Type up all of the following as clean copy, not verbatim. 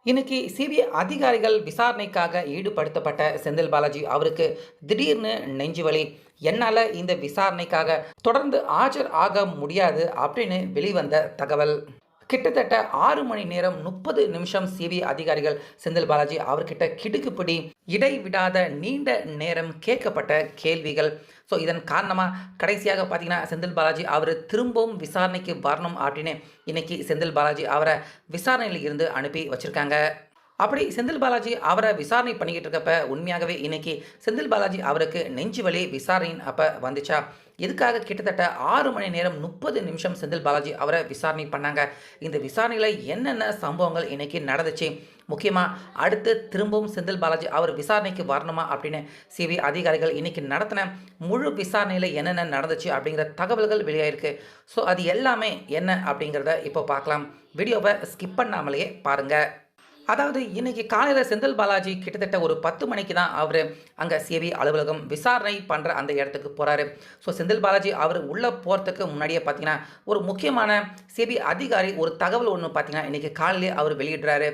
இன்னைக்கு சிபிஐ அதிகாரிகள் விசாரணைக்காக ஈடுபடுத்தப்பட்ட செந்தில் பாலாஜி அவருக்கு திடீர்னு நெஞ்சுவலி. என்னால் இந்த விசாரணைக்காக தொடர்ந்து ஆஜர் ஆக முடியாது அப்படின்னு வெளிவந்த தகவல். கிட்டத்தட்ட 6 மணி நேரம் 30 நிமிஷம் சிபிஐ அதிகாரிகள் செந்தில் பாலாஜி அவர்கிட்ட கிடுக்குப்பிடி இடைவிடாத நீண்ட நேரம் கேட்கப்பட்ட கேள்விகள். ஸோ இதன் காரணமாக கடைசியாக பார்த்தீங்கன்னா செந்தில் பாலாஜி அவர் திரும்பவும் விசாரணைக்கு வரணும் அப்படின்னு இன்னைக்கு செந்தில் பாலாஜி அவரை விசாரணையில் இருந்து அனுப்பி வச்சிருக்காங்க. அப்படி செந்தில் பாலாஜி அவரை விசாரணை பண்ணிக்கிட்டு இருக்கப்ப உண்மையாகவே இன்னைக்கு செந்தில் பாலாஜி அவருக்கு நெஞ்சு வலி விசாரணையின் அப்போ வந்துச்சா? இதுக்காக கிட்டத்தட்ட 6 மணி நேரம் 30 நிமிஷம் செந்தில் பாலாஜி அவரை விசாரணை பண்ணாங்க. இந்த விசாரணையில் என்னென்ன சம்பவங்கள் இன்னைக்கு நடந்துச்சு, முக்கியமாக அடுத்து திரும்பவும் செந்தில் பாலாஜி அவர் விசாரணைக்கு வரணுமா அப்படின்னு சிபிஐ அதிகாரிகள் இன்னைக்கு நடத்தின முழு விசாரணையில் என்னென்ன நடந்துச்சு அப்படிங்கிற தகவல்கள் வெளியாயிருக்கு. ஸோ அது எல்லாமே என்ன அப்படிங்கிறத இப்போ பார்க்கலாம். வீடியோவை ஸ்கிப் பண்ணாமலேயே பாருங்கள். அதாவது இன்னைக்கு காலையில் செந்தில் பாலாஜி கிட்டத்தட்ட ஒரு 10 மணிக்கு தான் அவர் அங்கே சிபிஐ அலுவலகம் விசாரணை பண்ணுற அந்த இடத்துக்கு போகிறாரு. ஸோ செந்தில் பாலாஜி அவர் உள்ளே போகிறதுக்கு முன்னாடியே பார்த்தீங்கன்னா ஒரு முக்கியமான சிபிஐ அதிகாரி ஒரு தகவல் ஒன்று பார்த்தீங்கன்னா இன்றைக்கி காலையிலே அவர் வெளியிடுறாரு.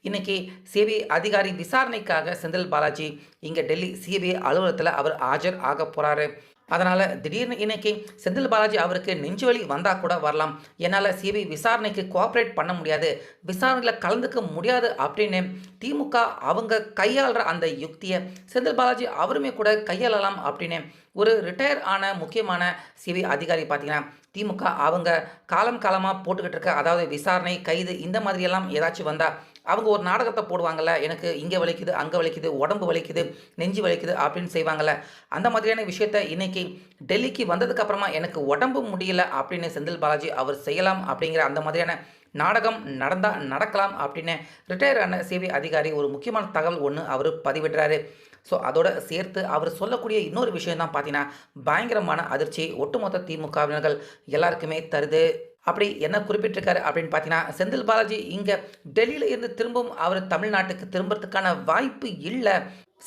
இன்றைக்கி சிபிஐ அதிகாரி விசாரணைக்காக செந்தில் பாலாஜி இங்கே டெல்லி சிபிஐ அலுவலகத்தில் அவர் ஆஜர் ஆக போகிறாரு. அதனால் திடீர்னு இன்னைக்கு செந்தில் பாலாஜி அவருக்கு நெஞ்சுவலி வந்தால் கூட வரலாம், என்னால் சிபிஐ விசாரணைக்கு கோஆப்ரேட் பண்ண முடியாது, விசாரணையில் கலந்துக்க முடியாது அப்படின்னு திமுக அவங்க கையாளுற அந்த யுக்தியை செந்தில் பாலாஜி அவருமே கூட கையாளலாம் அப்படின்னு ஒரு ரிட்டையர் ஆன முக்கியமான சிபிஐ அதிகாரி பார்த்தீங்கன்னா திமுக அவங்க காலமாக போட்டுக்கிட்டு இருக்க, அதாவது விசாரணை கைது இந்த மாதிரியெல்லாம் ஏதாச்சும் வந்தால் அவங்க ஒரு நாடகத்தை போடுவாங்கள்ல, எனக்கு இங்கே வலிக்குது அங்கே வலிக்குது உடம்பு வலிக்குது நெஞ்சு வலிக்குது அப்படின்னு செய்வாங்கள்ல, அந்த மாதிரியான விஷயத்த இன்னைக்கு டெல்லிக்கு வந்ததுக்கு அப்புறமா எனக்கு உடம்பு முடியல அப்படின்னு செந்தில் பாலாஜி அவர் செய்யலாம் அப்படிங்கிற அந்த மாதிரியான நாடகம் நடக்கலாம் அப்படின்னு ரிட்டையர் ஆன சிபிஐ அதிகாரி ஒரு முக்கியமான தகவல் ஒன்று அவர் பதிவிடுறாரு. ஸோ அதோட சேர்த்து அவர் சொல்லக்கூடிய இன்னொரு விஷயம் தான் பார்த்தீங்கன்னா பயங்கரமான அதிர்ச்சி ஒட்டுமொத்த திமுகவினர்கள் எல்லாருக்குமே தருது. அப்படி என்ன குறிப்பிட்டிருக்காரு அப்படின்னு பார்த்தீங்கன்னா செந்தில் பாலாஜி இங்கே டெல்லியில் இருந்து திரும்பவும் அவர் தமிழ்நாட்டுக்கு திரும்புறதுக்கான வாய்ப்பு இல்லை.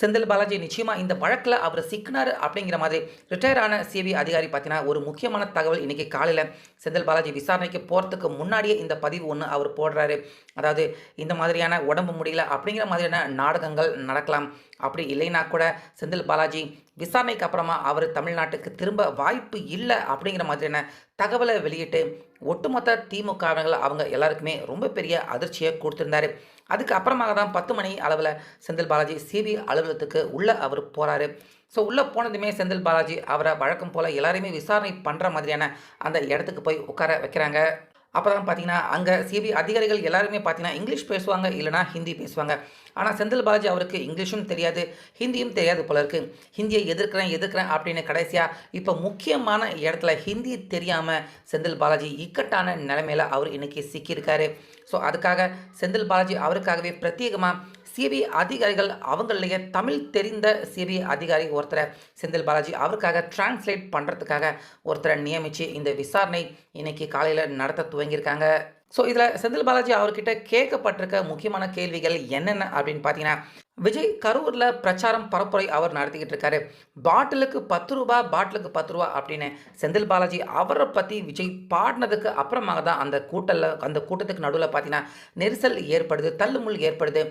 செந்தில் பாலாஜி நிச்சயமாக இந்த வழக்கில் அவர் சிக்கினார் அப்படிங்கிற மாதிரி ரிட்டையர் ஆன சிபிஐ அதிகாரி பார்த்தீங்கன்னா ஒரு முக்கியமான தகவல் இன்றைக்கி காலையில் செந்தில் பாலாஜி விசாரணைக்கு போகிறதுக்கு முன்னாடியே இந்த பதிவு ஒன்று அவர் போடுறாரு. அதாவது இந்த மாதிரியான உடம்பு முடியல அப்படிங்கிற மாதிரியான நாடகங்கள் நடக்கலாம், அப்படி இல்லைன்னா கூட செந்தில் பாலாஜி விசாரணைக்கு அப்புறமா அவர் தமிழ்நாட்டுக்கு திரும்ப வாய்ப்பு இல்லை அப்படிங்கிற மாதிரியான தகவலை வெளியிட்டு ஒட்டுமொத்த திமுகவினர்கள் அவங்க எல்லாருக்குமே ரொம்ப பெரிய அதிர்ச்சியை கொடுத்துருந்தாரு. அதுக்கு அப்புறமாக தான் 10 மணி அளவில் செந்தில் பாலாஜி சிபிஐ அலுவலகத்துக்கு உள்ளே அவர் போகிறாரு. ஸோ உள்ளே போனதுமே செந்தில் பாலாஜி அவரை வழக்கம் போல் எல்லாரையுமே விசாரணை பண்ணுற மாதிரியான அந்த இடத்துக்கு போய் உட்கார வைக்கிறாங்க. அப்போ தான் பார்த்தீங்கன்னா அங்கே சிபிஐ அதிகாரிகள் எல்லாருமே பார்த்தீங்கன்னா இங்கிலீஷ் பேசுவாங்க, இல்லைனா ஹிந்தி பேசுவாங்க. ஆனால் செந்தில் பாலாஜி அவருக்கு இங்கிலீஷும் தெரியாது ஹிந்தியும் தெரியாது போல இருக்குது. ஹிந்தியை எதிர்க்கிறேன் அப்படின்னு கடைசியாக இப்போ முக்கியமான இடத்துல ஹிந்தி தெரியாமல் செந்தில் பாலாஜி இக்கட்டான நிலைமையில் அவர் இன்றைக்கி சிக்கியிருக்காரு. ஸோ அதுக்காக செந்தில் பாலாஜி அவருக்காகவே பிரத்யேகமாக சிபிஐ அதிகாரிகள் அவங்களுடைய தமிழ் தெரிந்த சிபிஐ அதிகாரி ஒருத்தரை செந்தில் பாலாஜி அவருக்காக டிரான்ஸ்லேட் பண்ணுறதுக்காக ஒருத்தரை நியமித்து இந்த விசாரணை இன்னைக்கு காலையில் நடத்த துவங்கியிருக்காங்க. ஸோ இதில் செந்தில் பாலாஜி அவர்கிட்ட கேட்கப்பட்டிருக்க முக்கியமான கேள்விகள் என்னென்ன அப்படின்னு பார்த்தீங்கன்னா விஜய் கரூரில் பிரச்சாரம் பரப்புரை அவர் நடத்திக்கிட்டு இருக்காரு. பாட்டிலுக்கு 10 ரூபா அப்படின்னு செந்தில் பாலாஜி அவரை பற்றி விஜய் பாடினதுக்கு அப்புறமாக தான் அந்த கூட்டத்துக்கு நடுவில் பார்த்தீங்கன்னா நெரிசல் ஏற்படுது, தள்ளுமுள் ஏற்படுது.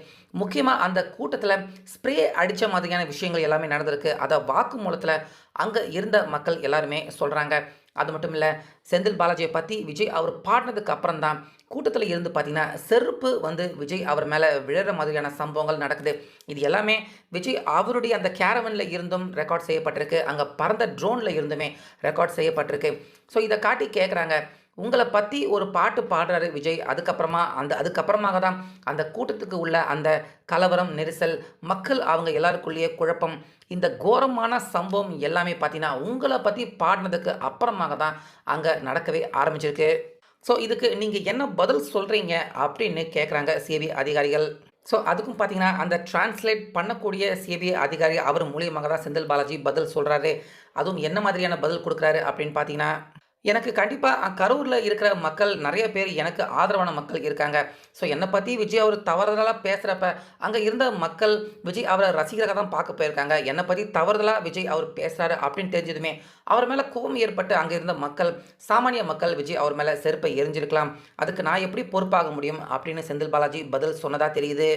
முக்கியமாக அந்த கூட்டத்தில் ஸ்ப்ரே அடித்த மாதிரியான விஷயங்கள் எல்லாமே நடந்திருக்கு. அதை வாக்குமூலத்தில் அங்கே இருந்த மக்கள் எல்லாருமே சொல்கிறாங்க. அது மட்டும் இல்லை, செந்தில் பாலாஜியை பற்றி விஜய் அவர் பாடினதுக்கு அப்புறம் தான் கூட்டத்தில் இருந்து பார்த்தீங்கன்னா செருப்பு வந்து விஜய் அவர் மேலே விழுற மாதிரியான சம்பவங்கள் நடக்குது. இது எல்லாமே விஜய் அவருடைய அந்த கேரவனில் இருந்தும் ரெக்கார்ட் செய்யப்பட்டிருக்கு, அங்கே பறந்த ட்ரோனில் இருந்துமே ரெக்கார்ட் செய்யப்பட்டிருக்கு. ஸோ இதை காட்டி கேட்குறாங்க, உங்களை பற்றி ஒரு பாட்டு பாடுறாரு விஜய், அதுக்கப்புறமாக தான் அந்த கூட்டத்துக்கு உள்ள அந்த கலவரம் நெரிசல் மக்கள் அவங்க எல்லாருக்குள்ளேயே குழப்பம் இந்த கோரமான சம்பவம் எல்லாமே பார்த்தீங்கன்னா உங்களை பற்றி பாடினதுக்கு அப்புறமாக தான் அங்கே நடக்கவே ஆரம்பிச்சிருக்கு. ஸோ இதுக்கு நீங்கள் என்ன பதில் சொல்கிறீங்க அப்படின்னு கேட்குறாங்க சிபிஐ அதிகாரிகள். ஸோ அதுக்கும் பார்த்தீங்கன்னா அந்த டிரான்ஸ்லேட் பண்ணக்கூடிய சிபிஐ அதிகாரி அவர் மூலியமாக தான் செந்தில் பாலாஜி பதில் சொல்கிறாரு. அதுவும் என்ன மாதிரியான பதில் கொடுக்குறாரு அப்படின்னு பார்த்தீங்கன்னா எனக்கு கண்டிப்பா கரூர்ல இருக்கிற மக்கள் நெறைய பேர் எனக்கு ஆதரவான மக்கள் இருக்காங்க. ஸோ என்ன பத்தி விஜய் அவரு தவறுதலா பேசுறப்ப, அங்க இருந்த மக்கள் விஜய் அவர ரசிகரா தான் பார்க்க போயிருக்காங்க. என்ன பத்தி தவறுதலா விஜய் அவரு பேசுறாரு அப்படின்னு தெரிஞ்சதுமே, அவர் மேல கோவம் ஏற்பட்டு அங்க இருந்த மக்கள், சாமானிய மக்கள் விஜய் அவர் மேல செருப்ப எறிஞ்சிருக்கலாம். அதுக்கு நான் எப்படி பொறுப்பாக முடியும்? அப்படின்னு செந்தில் பாலாஜி பதில் சொன்னதா தெரியுது.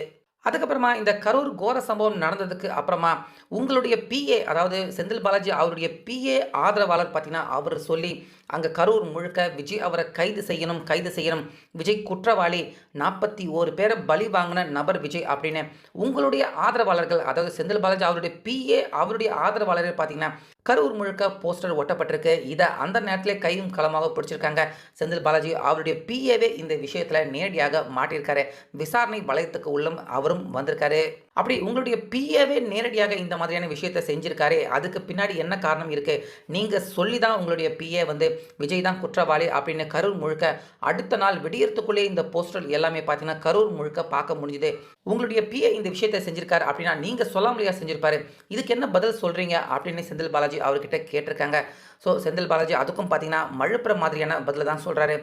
அதுக்கப்புறமா இந்த கரூர் கோர சம்பவம் நடந்ததுக்கு அப்புறமா, உங்களுடைய பிஏ அதாவது செந்தில் பாலாஜி அவருடைய பிஏ ஆதரவாளர் பார்த்தீங்கன்னா, அவரு சொல்லி அங்க கரூர் முழுக்க விஜய் அவர கைது செய்யணும், கைது செய்யணும். விஜய் குற்றவாளி. 41 பேர பலி வாங்கின நபர் விஜய் அப்படின்னு உங்களுடைய ஆதரவாளர்கள் அதாவது செந்தில் பாலாஜி அவருடைய பிஏ அவருடைய ஆதரவாளர்கள் பார்த்தீங்கன்னா, கரூர் முழுக்க போஸ்டர் ஒட்டப்பட்டிருக்கு. இத அந்த நேரத்திலே கையும் களவுமாக பிடிச்சிருக்காங்க. செந்தில் பாலாஜி அவருடைய பிஏவே இந்த விஷயத்துல நேரடியாக மாட்டியிருக்காரு. விசாரணை வளையத்துக்கு உள்ளும் அவரும் வந்திருக்காரு. அப்படி உங்களுடைய பிஏவே நேரடியாக இந்த மாதிரியான விஷயத்த செஞ்சிருக்காரே, அதுக்கு பின்னாடி என்ன காரணம் இருக்கு? நீங்க சொல்லி தான் உங்களுடைய பிஏ வந்து விஜய் தான் குற்றவாளி அப்படின்னு கரூர் முழுக்க அடுத்த நாள் விடியறதுக்குள்ளே இந்த போஸ்டர் எல்லாமே பார்த்தீங்கன்னா கரூர் முழுக்க பார்க்க முடிஞ்சுது. உங்களுடைய பிஏ இந்த விஷயத்த செஞ்சிருக்காரு அப்படின்னா நீங்க சொல்லாமலேயா செஞ்சிருப்பாரு? இதுக்கு என்ன பதில் சொல்றீங்க? அப்படின்னு செந்தில் பாலாஜி அவர்கிட்ட கேட்டிருக்காங்க. ஸோ செந்தில் பாலாஜி அதுக்கும் பார்த்தீங்கன்னா மழுப்புற மாதிரியான பதில தான் சொல்றாரு.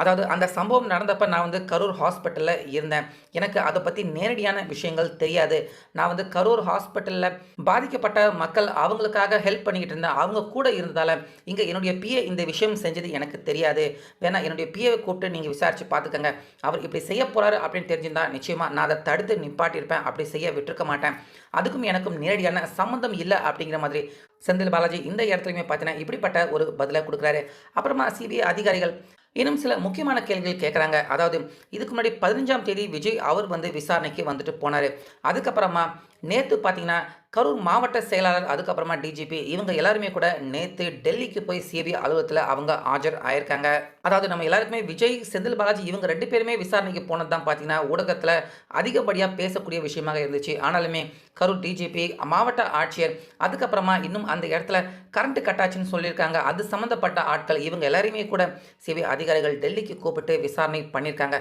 அதாவது அந்த சம்பவம் நடந்தப்ப நான் வந்து கரூர் ஹாஸ்பிட்டல்ல இருந்தேன். எனக்கு அத பத்தி நேரடியான விஷயங்கள் தெரியாது. நான் வந்து கரூர் ஹாஸ்பிட்டல்ல பாதிக்கப்பட்ட மக்கள் அவங்களுக்காக ஹெல்ப் பண்ணிக்கிட்டு இருந்தேன். அவங்க கூட இருந்ததால, இங்க என்னுடைய பிஏ இந்த விஷயம் செஞ்சது எனக்கு தெரியாது. வேணா என்னுடைய பிஏவை கூப்பிட்டு நீங்க விசாரிச்சு பார்த்துக்கங்க. அவர் இப்படி செய்ய போறாரு அப்படின்னு தெரிஞ்சிருந்தா நிச்சயமா நான் அத தடுத்து நிப்பாட்டியிருப்பேன். அப்படி செய்ய விட்டுருக்க மாட்டேன். அதுக்கும் எனக்கும் நேரடியான சம்மந்தம் இல்ல அப்படிங்கிற மாதிரி செந்தில் பாலாஜி இந்த இடத்துலயுமே பார்த்தீங்கன்னா, இப்படிப்பட்ட ஒரு பதில குடுக்குறாரு. அப்புறமா சிபிஐ அதிகாரிகள் இன்னும் சில முக்கியமான கேள்விகள் கேட்குறாங்க. அதாவது இதுக்கு முன்னாடி 15ஆம் தேதி விஜய் அவர் வந்து விசாரணைக்கு வந்துட்டு போனாரு. அதுக்கப்புறமா நேத்து பார்த்தீங்கன்னா, கரூர் மாவட்ட செயலாளர், அதுக்கப்புறமா டிஜிபி இவங்க எல்லாருமே கூட நேத்து டெல்லிக்கு போய் சிபிஐ அலுவலகத்துல அவங்க ஆஜர் ஆயிருக்காங்க. அதாவது நம்ம எல்லாருக்குமே விஜய், செந்தில் பாலாஜி இவங்க 2 பேருமே விசாரணைக்கு போனது தான் பார்த்தீங்கன்னா, ஊடகத்துல அதிகப்படியா பேசக்கூடிய விஷயமாக இருந்துச்சு. ஆனாலுமே கரூர் டிஜிபி, மாவட்ட ஆட்சியர், அதுக்கப்புறமா இன்னும் அந்த இடத்துல கரண்ட் கட் ஆச்சுன்னு சொல்லியிருக்காங்க. அது சம்மந்தப்பட்ட ஆட்கள் இவங்க எல்லாரையுமே கூட சிபிஐ அதிகாரிகள் டெல்லிக்கு கூப்பிட்டு விசாரணை பண்ணியிருக்காங்க.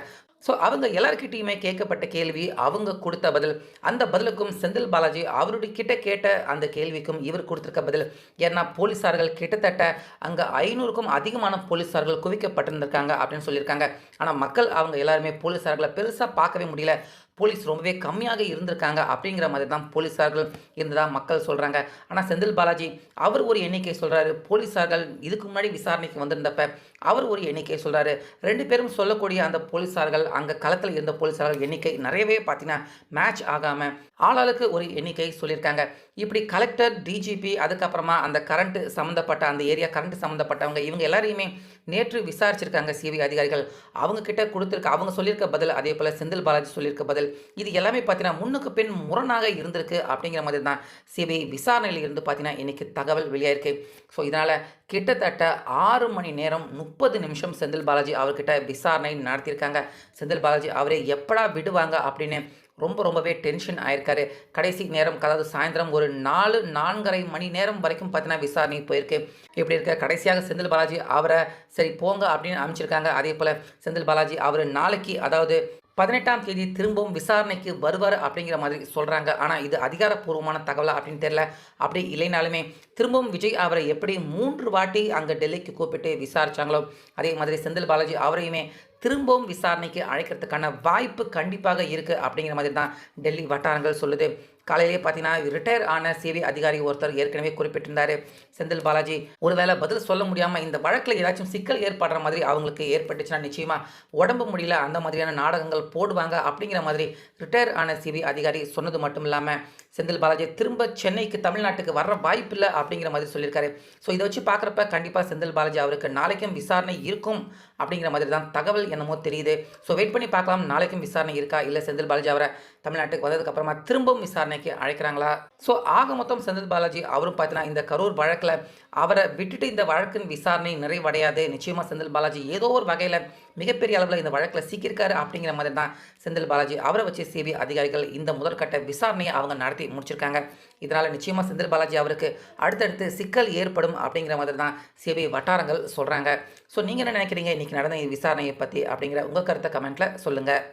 ஸோ அவங்க எல்லார்கிட்டயுமே கேட்கப்பட்ட கேள்வி, அவங்க கொடுத்த பதில், அந்த பதிலுக்கும் செந்தில் பாலாஜி அவருடைய கிட்ட கேட்ட அந்த கேள்விக்கும் இவர் கொடுத்திருக்க பதில். ஏன்னா போலீஸார்கள் கிட்டத்தட்ட அங்க 500க்கும் அதிகமான போலீஸார்கள் குவிக்கப்பட்டிருந்திருக்காங்க அப்படின்னு சொல்லியிருக்காங்க. ஆனா மக்கள் அவங்க எல்லாருமே போலீஸார்களை பெருசா பார்க்கவே முடியல. போலீஸ் ரொம்பவே கம்மியாக இருந்திருக்காங்க அப்படிங்கிற மாதிரி தான் போலீஸார்கள் இருந்ததா மக்கள் சொல்றாங்க. ஆனா செந்தில் பாலாஜி அவர் ஒரு எண்ணிக்கை சொல்றாரு. போலீஸார்கள் இதுக்கு முன்னாடி விசாரணைக்கு வந்திருந்தப்ப அவர் ஒரு எண்ணிக்கை சொல்றாரு. 2 பேரும் சொல்லக்கூடிய அந்த போலீஸார்கள் அங்க களத்தில் இருந்த போலீஸார்கள் எண்ணிக்கை நிறையவே பார்த்தீங்கன்னா மேட்ச் ஆகாம ஆளாளுக்கு ஒரு எண்ணிக்கை சொல்லியிருக்காங்க. இப்படி கலெக்டர், டிஜிபி, அதுக்கப்புறமா அந்த கரண்ட் சம்மந்தப்பட்ட அந்த ஏரியா கரண்ட் சம்மந்தப்பட்டவங்க இவங்க எல்லாரையுமே நேற்று விசாரிச்சிருக்காங்க சிபிஐ அதிகாரிகள். அவங்க கிட்ட கொடுத்துருக்க அவங்க சொல்லியிருக்க பதில், அதே போல செந்தில் பாலாஜி சொல்லியிருக்க பதில், இது எல்லாமே பார்த்தீங்கன்னா முன்னுக்கு பின் முரணாக இருந்திருக்கு அப்படிங்கிற மாதிரி தான் சிபிஐ விசாரணையில் இருந்து பார்த்தீங்கன்னா இன்னைக்கு தகவல் வெளியாயிருக்கு. ஸோ இதனால கிட்டத்தட்ட 6 மணி நேரம் 30 நிமிஷம் செந்தில் பாலாஜி அவர்கிட்ட விசாரணை நடத்தியிருக்காங்க. செந்தில் பாலாஜி அவரே எப்படா விடுவாங்க அப்படின்னு ரொம்பவே டென்ஷன் ஆயிருக்காரு. கடைசி நேரம் அதாவது சாயந்தரம் ஒரு 4:30 மணி நேரம் வரைக்கும் பார்த்தீங்கன்னா விசாரணை போயிருக்கு. இப்படி இருக்க கடைசியாக செந்தில் பாலாஜி அவரை சரி போங்க அப்படின்னு அனுப்பிச்சிருக்காங்க. அதே போல செந்தில் பாலாஜி அவர் நாளைக்கு அதாவது 18ஆம் தேதி திரும்பவும் விசாரணைக்கு வருவார் அப்படிங்கிற மாதிரி சொல்றாங்க. ஆனா இது அதிகாரப்பூர்வமான தகவலா அப்படின்னு தெரியல. அப்படி இல்லைனாலுமே திரும்பவும் விஜய் அவரை எப்படி 3 வாட்டி அங்க டெல்லிக்கு கூப்பிட்டு விசாரிச்சாங்களோ அதே மாதிரி செந்தில் பாலாஜி அவரையுமே திரும்பவும் விசாரணைக்கு அழைக்கிறதுக்கான வாய்ப்பு கண்டிப்பாக இருக்கு அப்படிங்கிற மாதிரி தான் டெல்லி வட்டாரங்கள் சொல்லுது. காலையிலேயே பார்த்தீங்கன்னா ரிட்டையர் ஆன சிபிஐ அதிகாரி ஒருத்தர் ஏற்கனவே குறிப்பிட்டிருந்தாரு. செந்தில் பாலாஜி ஒருவேளை பதில் சொல்ல முடியாமல் இந்த வழக்கில் ஏதாச்சும் சிக்கல் ஏற்படுற மாதிரி அவங்களுக்கு ஏற்பட்டுச்சுன்னா நிச்சயமா உடம்பு முடியல அந்த மாதிரியான நாடகங்கள் போடுவாங்க அப்படிங்கிற மாதிரி ரிட்டையர் ஆன சிபிஐ அதிகாரி சொன்னது மட்டும் இல்லாமல் செந்தில் பாலாஜி திரும்ப சென்னைக்கு தமிழ்நாட்டுக்கு வர்ற வாய்ப்பு இல்லை அப்படிங்கிற மாதிரி சொல்லியிருக்காரு. ஸோ இதை வச்சு பார்க்குறப்ப கண்டிப்பாக செந்தில் பாலாஜி அவருக்கு நாளைக்கும் விசாரணை இருக்கும் அப்படிங்கிற மாதிரி தான் தகவல் என்னமோ தெரியுது. ஸோ வெயிட் பண்ணி பார்க்கலாம் நாளைக்கும் விசாரணை இருக்கா, இல்லை செந்தில் பாலாஜி அவரை தமிழ்நாட்டுக்கு வந்ததுக்கு அப்புறமா திரும்பவும் விசாரணைக்கு அழைக்கிறாங்களா. ஸோ ஆக மொத்தம் செந்தில் பாலாஜி அவரும் பார்த்தீங்கன்னா இந்த கரூர் வழக்கில் அவரை விட்டுட்டு இந்த வழக்கின் விசாரணை நிறைவடையாது. நிச்சயமாக செந்தில் பாலாஜி ஏதோ ஒரு வகையில் மிகப்பெரிய அளவில் இந்த வழக்கில் சிக்கியிருக்காரு அப்படிங்கிற மாதிரி தான் செந்தில் பாலாஜி அவரை வச்சு சிபிஐ அதிகாரிகள் இந்த முதற்கட்ட விசாரணையை அவங்க நடத்தி முடிச்சிருக்காங்க. இதனால் நிச்சயமாக செந்தில் பாலாஜி அவருக்கு அடுத்தடுத்து சிக்கல் ஏற்படும் அப்படிங்கிற மாதிரி தான் சிபிஐ வட்டாரங்கள் சொல்கிறாங்க. ஸோ நீங்கள் என்ன நினைக்கிறீங்க இன்றைக்கி நடந்த விசாரணையை பற்றி அப்படிங்கிற உங்கள் கருத்தை கமெண்ட்டில் சொல்லுங்கள்.